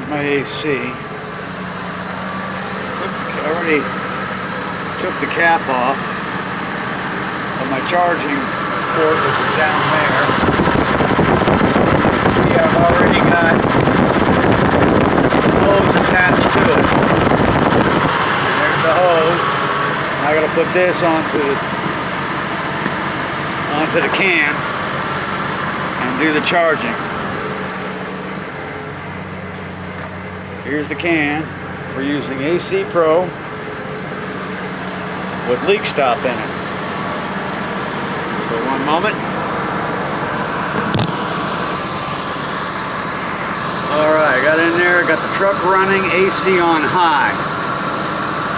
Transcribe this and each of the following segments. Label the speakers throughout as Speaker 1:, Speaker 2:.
Speaker 1: There's my AC. I already took the cap off of my charging port, which is down there. See, I've already got the hose attached to it. There's the hose. I gotta put this onto the can and do the charging. Here's the can. We're using AC Pro with leak stop in it. So one moment. Alright, I got in there, got the truck running, AC on high.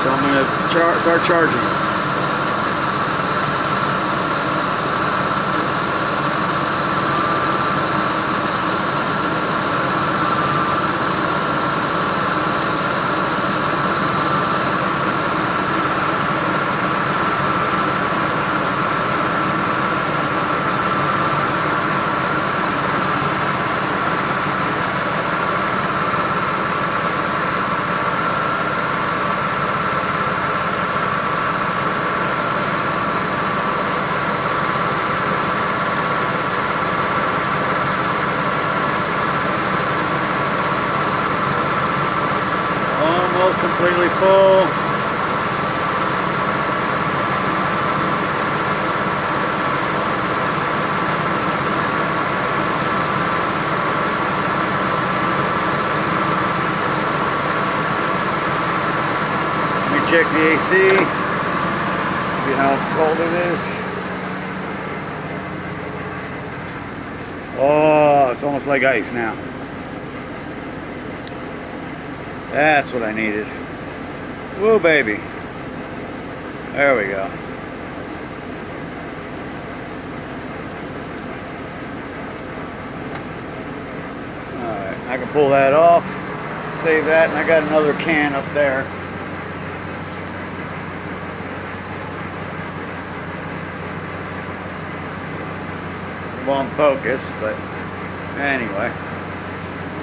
Speaker 1: So I'm going to start charging it. Almost completely full. Let me check the AC. See how cold it is. Oh, it's almost like ice now. That's what I needed. Woo, baby. There we go. Alright, I can pull that off, save that, and I got another can up there. It won't focus, but anyway.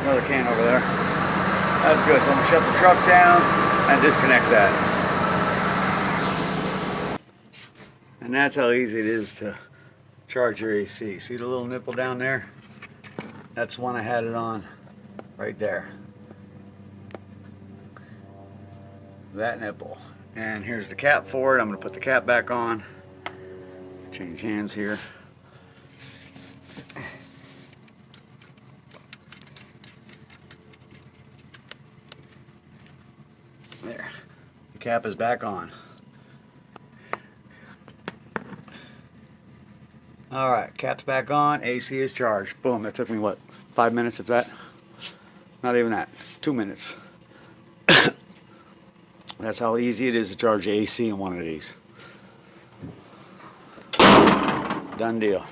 Speaker 1: Another can over there. That's good, so I'm going to shut the truck down and disconnect that. And that's how easy it is to charge your AC. See the little nipple down there? That's the one I had it on right there. That nipple. And here's the cap for it. I'm going to put the cap back on. Change hands here. There, the cap is back on. Alright, cap's back on, AC is charged. Boom, that took me what, 5 minutes if that? Not even that, 2 minutes. That's how easy it is to charge AC in one of these. Done deal.